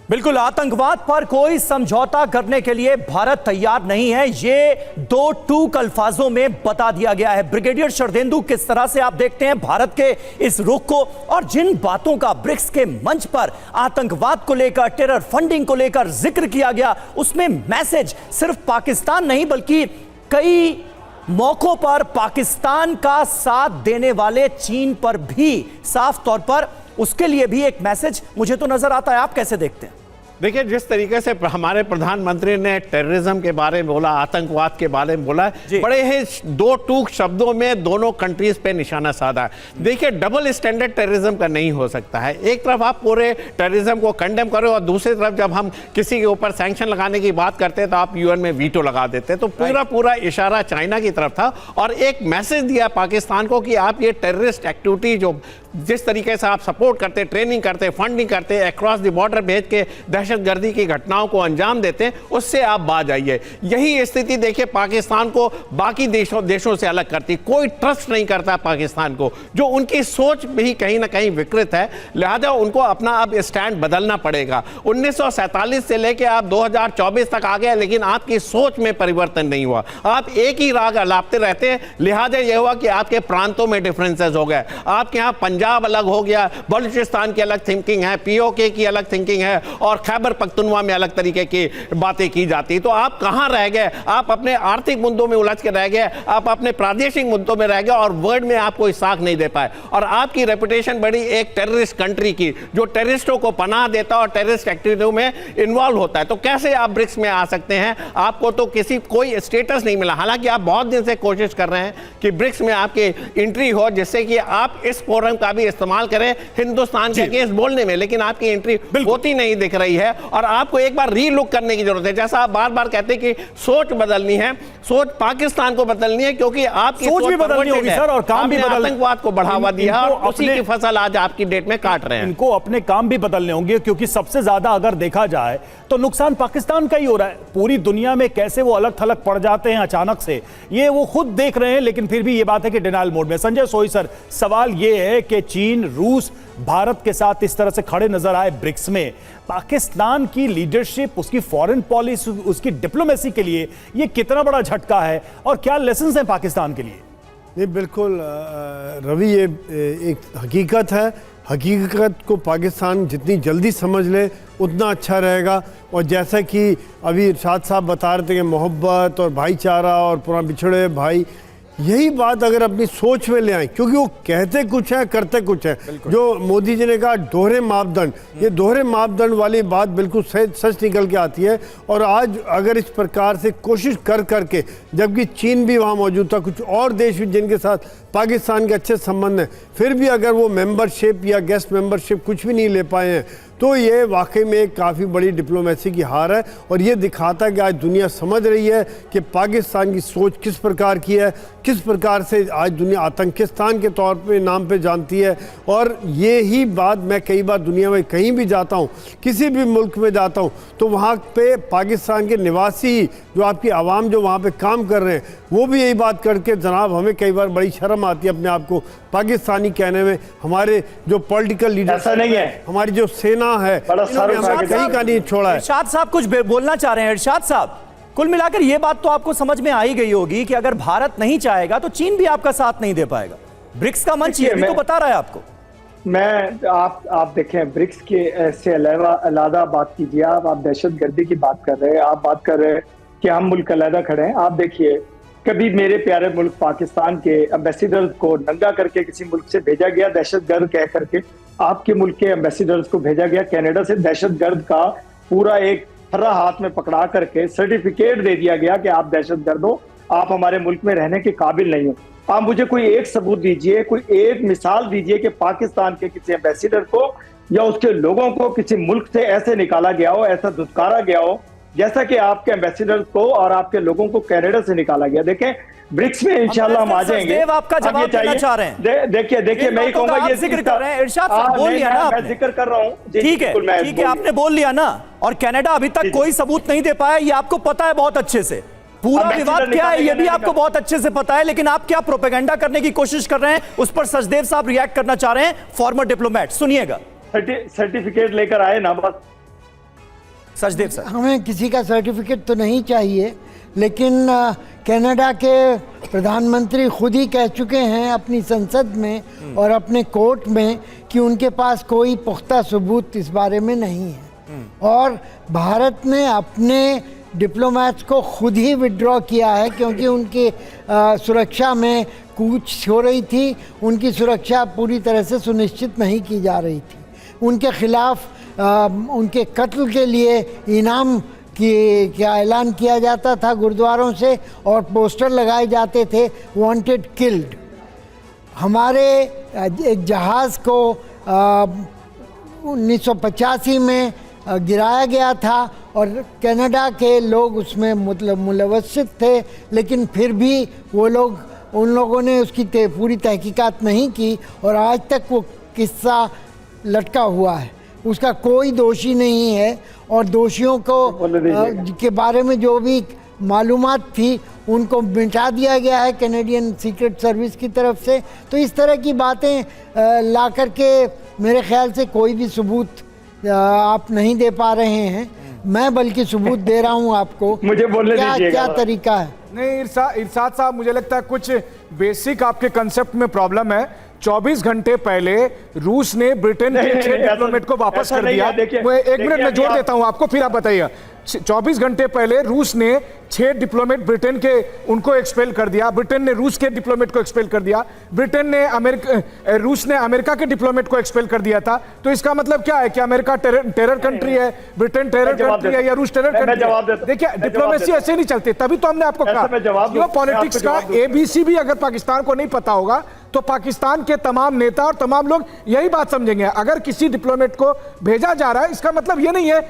बिल्कुल, आतंकवाद पर कोई समझौता करने के लिए भारत तैयार नहीं है, ये दो टूक अल्फाजों में बता दिया गया है। ब्रिगेडियर शरदेंदु, किस तरह से आप देखते हैं भारत के इस रुख को, और जिन बातों का ब्रिक्स के मंच पर आतंकवाद को लेकर, टेरर फंडिंग को लेकर जिक्र किया गया, उसमें मैसेज सिर्फ पाकिस्तान नहीं बल्कि कई मौकों पर पाकिस्तान का साथ देने वाले चीन पर भी साफ तौर पर उसके लिए भी एक मैसेज मुझे तो नजर आता है। आप कैसे देखते हैं? देखिए, जिस तरीके से हमारे प्रधानमंत्री ने टेररिज्म के बारे में बोला, आतंकवाद के बारे में बोला, बड़े ही दो टूक शब्दों में दोनों कंट्रीज पे निशाना साधा है। देखिए, डबल स्टैंडर्ड टेररिज्म का नहीं हो सकता है। एक तरफ आप पूरे टेररिज्म को कंडेम करो और दूसरी तरफ जब हम किसी के ऊपर सैंक्शन लगाने की बात करते हैं तो आप यूएन में वीटो लगा देते हैं। तो पूरा इशारा चाइना की तरफ था और एक मैसेज दिया पाकिस्तान को कि आप ये टेररिस्ट एक्टिविटी जो जिस तरीके से आप सपोर्ट करते, ट्रेनिंग करते, फंडिंग करते, अक्रॉस द बॉर्डर भेज के दहशतगर्दी की घटनाओं को अंजाम देते हैं, उससे आप बाज आइए। यही स्थिति देखिए पाकिस्तान को बाकी देशों से अलग करती। कोई ट्रस्ट नहीं करता पाकिस्तान को, जो उनकी सोच भी कहीं ना कहीं विकृत है। लिहाजा उनको अपना अब स्टैंड बदलना पड़ेगा। 1947 से लेके आप 2024 तक आ गए, लेकिन आपकी सोच में परिवर्तन नहीं हुआ। आप एक ही राग अलापते रहते हैं। लिहाजा यह हुआ कि आपके प्रांतों में डिफरेंसेस हो गए। आपके यहाँ पंजाब अलग हो गया, बलूचिस्तान की अलग थिंकिंग है, पीओके की अलग थिंकिंग है और खैबर पख्तूनवा में अलग तरीके की बातें की जाती। तो आप कहां रह गए? आप अपने आर्थिक मुद्दों में उलझ के रह गए, आप अपने प्रादेशिक मुद्दों में रह गए और वर्ल्ड में आप कोई साख नहीं दे पाए। और आपकी रेपुटेशन बड़ी एक टेररिस्ट कंट्री की, जो टेररिस्टों को पनाह देता और टेररिस्ट एक्टिविटीयों में इन्वॉल्व होता है। तो कैसे आप ब्रिक्स में आ सकते हैं? आपको तो कोई स्टेटस नहीं मिला। हालांकि आप बहुत दिन से कोशिश कर रहे हैं कि ब्रिक्स में आपकी एंट्री हो, जिससे कि आप इस फोरम का भी इस्तेमाल करें हिंदुस्तान के केस बोलने में, लेकिन आपकी एंट्री होती नहीं दिख रही है। और आपको एक बार रीलुक करने की जरूरत है। जैसा आप बार बार कहते हैं कि सोच बदलनी है, सोच पाकिस्तान को बदलनी है, क्योंकि आपकी सोच भी बदलनी होगी सर, और काम भी आतंकवाद को बढ़ावा दिया और उसी की फसल आज आपकी डेट में काट रहे हैं। इनको अपने काम भी बदलने होंगे, क्योंकि सबसे ज्यादा अगर देखा जाए तो नुकसान पाकिस्तान का ही हो रहा है। पूरी दुनिया में कैसे वो अलग थलग पड़ जाते हैं अचानक से, ये वो खुद देख रहे हैं, लेकिन फिर भी ये बात है कि डिनायल मोड में। संजय सोई सर, सवाल ये है कि चीन, रूस, भारत के साथ इस तरह से खड़े नजर आए ब्रिक्स में, पाकिस्तान की लीडरशिप, उसकी फॉरेन पॉलिसी, उसकी डिप्लोमेसी के लिए ये कितना बड़ा झटका है और क्या लेसन्स हैं पाकिस्तान के लिए? नहीं, बिल्कुल रवि, ये एक हकीकत है। हकीकत को पाकिस्तान जितनी जल्दी समझ ले उतना अच्छा रहेगा। और जैसा कि अभी इरशाद साहब बता रहे थे कि मोहब्बत और भाईचारा और पुराने बिछड़े भाई, यही बात अगर अपनी सोच में ले आए, क्योंकि वो कहते कुछ है करते कुछ है। जो मोदी जी ने कहा दोहरे मापदंड, ये दोहरे मापदंड वाली बात बिल्कुल सच निकल के आती है। और आज अगर इस प्रकार से कोशिश कर करके, जबकि चीन भी वहाँ मौजूद था, कुछ और देश भी जिनके साथ पाकिस्तान के अच्छे संबंध हैं, फिर भी अगर वो मेंबरशिप या गेस्ट मेंबरशिप कुछ भी नहीं ले पाए हैं, तो ये वाकई में काफ़ी बड़ी डिप्लोमेसी की हार है। और ये दिखाता है कि आज दुनिया समझ रही है कि पाकिस्तान की सोच किस प्रकार की है, किस प्रकार से आज दुनिया आतंकिस्तान के तौर पे नाम पे जानती है। और ये ही बात मैं कई बार दुनिया में कहीं भी जाता हूँ, किसी भी मुल्क में जाता हूँ, तो वहाँ पे पाकिस्तान के निवासी, जो आपकी आवाम जो वहाँ पे काम कर रहे हैं, वो भी यही बात करके, जनाब हमें कई बार बड़ी शर्म आती है अपने आप को पाकिस्तानी कहने में। हमारे जो पॉलिटिकल लीडर्स नहीं है, हमारी जो सेना है, कहीं का नहीं छोड़ा है। इरशाद साहब कुछ बोलना चाह रहे हैं? इरशाद साहब, कुल मिलाकर ये बात तो आपको समझ में आ ही गई होगी कि अगर भारत नहीं चाहेगा तो चीन भी आपका साथ नहीं दे पाएगा। ब्रिक्स का मंच ये भी तो बता रहा है आपको। आप देखें, ब्रिक्स के से अलहदा बात कीजिए। आप दहशतगर्दी की बात कर रहे हैं, आप बात कर रहे हैं कि हम मुल्क अलहदा खड़े हैं। आप देखिए, कभी मेरे प्यारे मुल्क पाकिस्तान के एम्बेसडर को नंगा करके किसी मुल्क से भेजा गया दहशतगर्द कह करके? आपके मुल्क के एम्बेसडर्स को भेजा गया कनाडा से दहशतगर्द का पूरा एक फर्रा हाथ में पकड़ा करके सर्टिफिकेट दे दिया गया कि आप दहशतगर्द हो, आप हमारे मुल्क में रहने के काबिल नहीं हो। आप मुझे कोई एक सबूत दीजिए, कोई एक मिसाल दीजिए कि पाकिस्तान के किसी एम्बेसडर को या उसके लोगों को किसी मुल्क से ऐसे निकाला गया हो, ऐसा धुतकारा गया हो, जैसा कि आपके एम्बेसडर को और आपके लोगों को कनाडा से निकाला गया। देखें, ब्रिक्स में इंशाल्लाह हम आ जाएंगे। आपका जवाब देना चाह रहे हैं? देखिए मैं ही कहूंगा, ये जिक्र कर रहे हैं, इरशाद साहब बोल लिया ना, मैं जिक्र कर रहा हूँ। ठीक है, आपने बोल लिया ना। और कनाडा अभी तक कोई सबूत नहीं दे पाया, ये आपको पता है बहुत अच्छे से। पूरा विवाद क्या है ये भी आपको बहुत अच्छे से पता है, लेकिन आप क्या प्रोपेगेंडा करने की कोशिश कर रहे हैं, उस पर सचदेव साहब रिएक्ट करना चाह रहे हैं, फॉर्मर डिप्लोमेट। सुनिएगा। सर्टिफिकेट लेकर आए ना, बस सचदेव सर, हमें किसी का सर्टिफिकेट तो नहीं चाहिए, लेकिन कनाडा के प्रधानमंत्री खुद ही कह चुके हैं अपनी संसद में और अपने कोर्ट में कि उनके पास कोई पुख्ता सबूत इस बारे में नहीं है। और भारत ने अपने डिप्लोमेट्स को खुद ही विड्रॉ किया है, क्योंकि उनकी सुरक्षा में कूच हो रही थी, उनकी सुरक्षा पूरी तरह से सुनिश्चित नहीं की जा रही थी। उनके खिलाफ उनके कत्ल के लिए इनाम का ऐलान किया जाता था गुरुद्वारों से, और पोस्टर लगाए जाते थे वांटेड किल्ड। हमारे एक जहाज़ को 1985 में गिराया गया था और कनाडा के लोग उसमें मतलब मुलवसित थे, लेकिन फिर भी उन लोगों ने उसकी पूरी तहकीकात नहीं की और आज तक वो किस्सा लटका हुआ है। उसका कोई दोषी नहीं है और दोषियों को के बारे में जो भी मालूमात थी उनको मिटा दिया गया है कैनेडियन सीक्रेट सर्विस की तरफ से। तो इस तरह की बातें ला करके मेरे ख्याल से कोई भी सबूत आप नहीं दे पा रहे हैं। मैं बल्कि सबूत दे रहा हूं आपको। मुझे बोलने दीजिएगा। क्या तरीका है? नहीं इरशाद साहब, मुझे लगता है कुछ बेसिक आपके कंसेप्ट में प्रॉब्लम है। 24 घंटे पहले रूस ने ब्रिटेन के 6 डिप्लोमेट को वापस कर दिया। मैं 1 मिनट में जोड़ देता हूं आपको, फिर आप बताइए। 24 घंटे पहले रूस ने 6 डिप्लोमेट ब्रिटेन के उनको एक्सपेल कर दिया। ब्रिटेन ने रूस के डिप्लोमेट को एक्सपेल कर दिया। रूस ने अमेरिका के डिप्लोमेट को एक्सपेल कर दिया था। तो इसका मतलब क्या है कि अमेरिका टेरर कंट्री है, ब्रिटेन टेरर कंट्री है या रूस टेरर कंट्री है? देखिए, डिप्लोमेसी ऐसे नहीं चलती। तभी तो हमने आपको कहा पॉलिटिक्स का ABC भी अगर पाकिस्तान को नहीं पता होगा तो पाकिस्तान के तमाम नेता और तमाम लोग यही बात समझेंगे। अगर किसी डिप्लोमेट को भेजा जा रहा है, इसका मतलब ये नहीं है